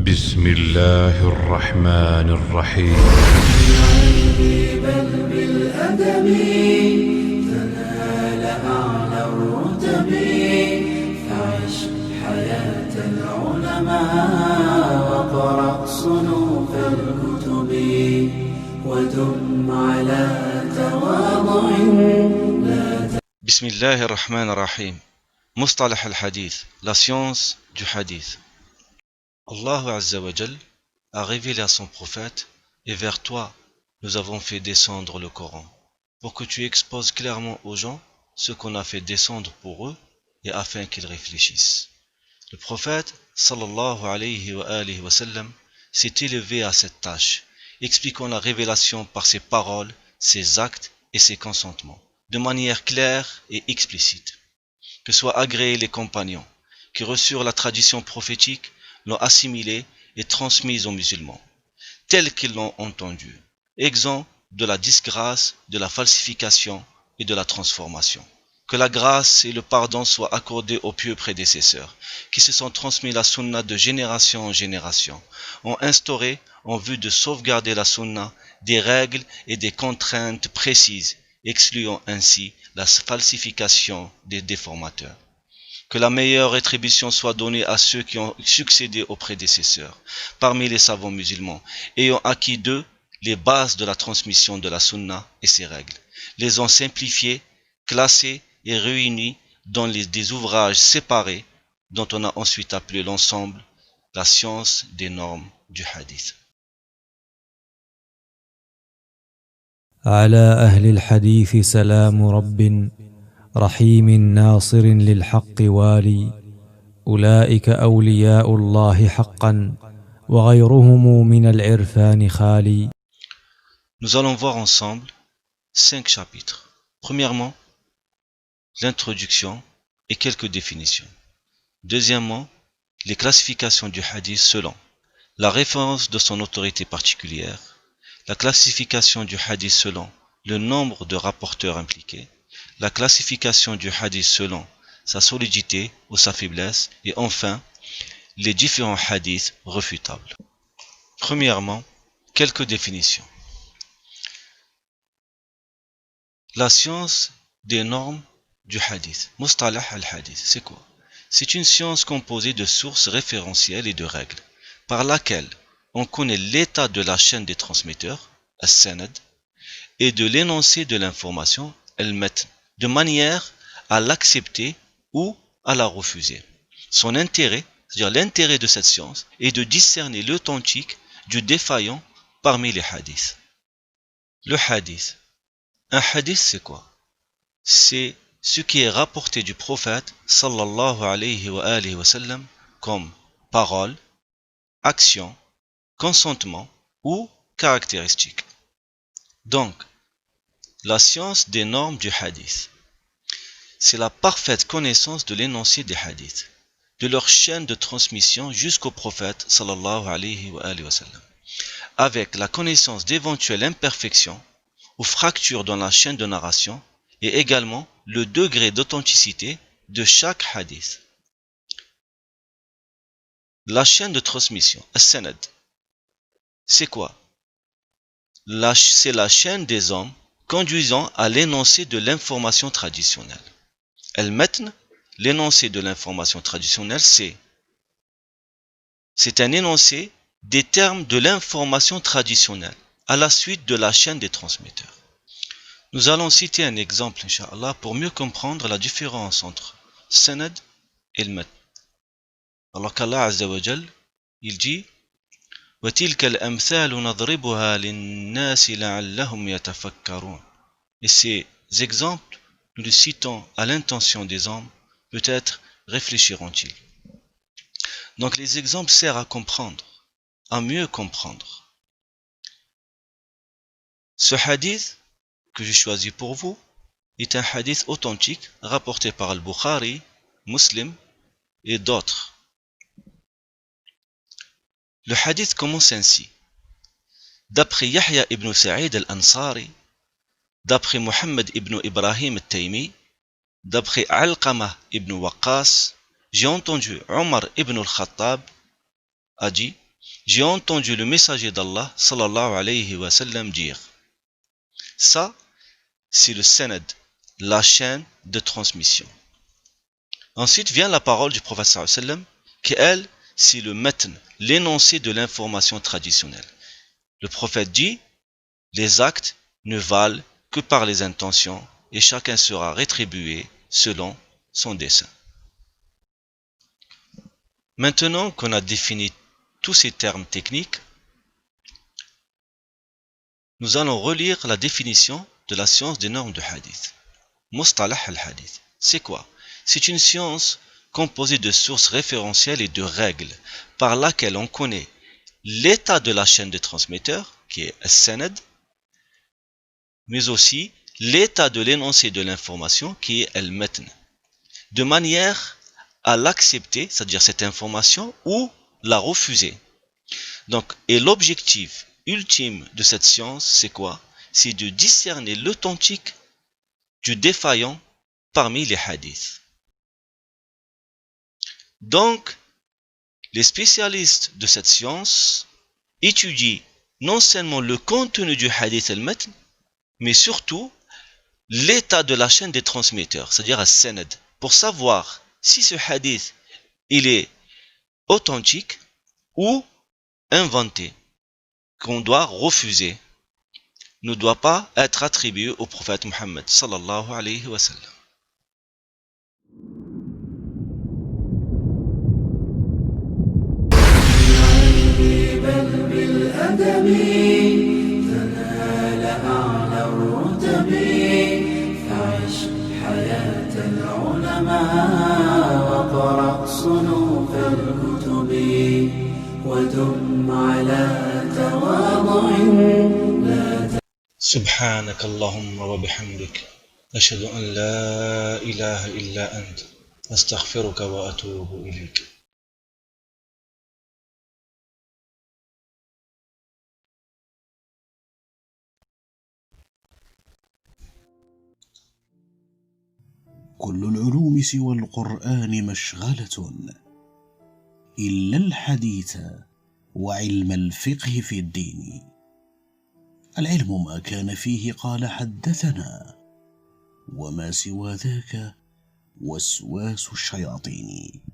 بسم الله الرحمن الرحيم. بل بالأدب تنال أعلى الرتب، فعش حياة العلماء وقرأ صنوف الكتب، ودم على تواضع. بسم الله الرحمن الرحيم. مصطلح الحديث, la science du hadith. Allah Azza wa Jal a révélé à son prophète, et vers toi nous avons fait descendre le Coran, pour que tu exposes clairement aux gens ce qu'on a fait descendre pour eux, et afin qu'ils réfléchissent. Le prophète sallallahu alayhi wa sallam s'est élevé à cette tâche, expliquant la révélation par ses paroles, ses actes et ses consentements, de manière claire et explicite. Que soient agréés les compagnons, qui reçurent la tradition prophétique, l'ont assimilée et transmise aux musulmans, tels qu'ils l'ont entendue, exempts de la disgrâce, de la falsification et de la transformation. Que la grâce et le pardon soient accordés aux pieux prédécesseurs, qui se sont transmis la sunna de génération en génération, ont instauré, en vue de sauvegarder la sunna, des règles et des contraintes précises, excluant ainsi la falsification des déformateurs. Que la meilleure rétribution soit donnée à ceux qui ont succédé aux prédécesseurs, parmi les savants musulmans, ayant acquis d'eux les bases de la transmission de la sunna et ses règles, les ont simplifiées, classées et réunies dans des ouvrages séparés, dont on a ensuite appelé l'ensemble la science des normes du hadith. على أهل الحديث سلام رب رحيم ناصر للحق والي، أولئك أولياء الله حقا وغيرهم من العرفان خالي. Nous allons voir ensemble 5 chapitres. Premièrement, l'introduction et quelques définitions. Deuxièmement, les classifications du hadith selon la référence de son autorité particulière, la classification du hadith selon le nombre de rapporteurs impliqués, la classification du hadith selon sa solidité ou sa faiblesse, et enfin, les différents hadiths refutables. Premièrement, quelques définitions. La science des normes du hadith. Mustalah al-hadith, c'est quoi? C'est une science composée de sources référentielles et de règles, par laquelle on connaît l'état de la chaîne des transmetteurs, as-sanad, et de l'énoncé de l'information, al-matn, de manière à l'accepter ou à la refuser. Son intérêt, c'est-à-dire l'intérêt de cette science, est de discerner l'authentique du défaillant parmi les hadiths. Le hadith. Un hadith, c'est quoi? C'est ce qui est rapporté du prophète sallallahu alayhi wa sallam comme parole, action, consentement ou caractéristique. Donc, la science des normes du hadith, c'est la parfaite connaissance de l'énoncé des hadiths, de leur chaîne de transmission jusqu'au prophète sallallahu alayhi wa sallam, avec la connaissance d'éventuelles imperfections ou fractures dans la chaîne de narration, et également le degré d'authenticité de chaque hadith. La chaîne de transmission, as-sanad, c'est quoi? C'est la chaîne des hommes conduisant à l'énoncé de l'information traditionnelle. Al-matn, l'énoncé de l'information traditionnelle, c'est un énoncé des termes de l'information traditionnelle à la suite de la chaîne des transmetteurs. Nous allons citer un exemple, Inch'Allah, pour mieux comprendre la différence entre sanad et le matn. Alors qu'Allah Azza wa Jal, il dit وَتِلْكَ الْأَمْثَالُ نَضْرِبُهَا لِلنَّاسِ لَعَلَّهُمْ يَتَفَكَّرُونَ. Et ces exemples, nous les citons à l'intention des hommes, peut-être réfléchiront-ils. Donc les exemples servent à comprendre, à mieux comprendre. Ce hadith que j'ai choisi pour vous est un hadith authentique rapporté par Al-Bukhari, Muslim et d'autres. Le hadith commence ainsi. D'après Yahya ibn Sa'id al-Ansari, d'après Muhammad ibn Ibrahim al-Taymi, d'après Alqamah ibn Waqqas, j'ai entendu Omar ibn al-Khattab a dit j'ai entendu le messager d'Allah sallallahu alayhi wa sallam dire. Ça, c'est le sanad, la chaîne de transmission. Ensuite vient la parole du prophète sallallahu alayhi wa sallam, qui elle, c'est le matn, l'énoncé de l'information traditionnelle. Le prophète dit, les actes ne valent que par les intentions et chacun sera rétribué selon son dessein. Maintenant qu'on a défini tous ces termes techniques, nous allons relire la définition de la science des normes de hadith. Mustalah al-hadith, c'est quoi? C'est une science composée de sources référentielles et de règles par laquelle on connaît l'état de la chaîne de transmetteurs, qui est as-sanad, mais aussi l'état de l'énoncé de l'information, qui est al-matn, de manière à l'accepter, c'est-à-dire cette information, ou la refuser. Donc, et l'objectif ultime de cette science, c'est quoi? C'est de discerner l'authentique du défaillant parmi les hadiths. Donc, les spécialistes de cette science étudient non seulement le contenu du hadith al-matn, mais surtout l'état de la chaîne des transmetteurs, c'est-à-dire as-sanad, pour savoir si ce hadith il est authentique ou inventé, qu'on doit refuser, ne doit pas être attribué au prophète Muhammad sallallahu alayhi wa sallam. ودم على تواضع سبحانك اللهم وبحمدك أشهد أن لا إله إلا أنت أستغفرك وأتوب إليك. كل العلوم سوى القرآن مشغلة إلا الحديث وعلم الفقه في الدين. العلم ما كان فيه قال حدثنا، وما سوى ذاك وسواس الشياطين.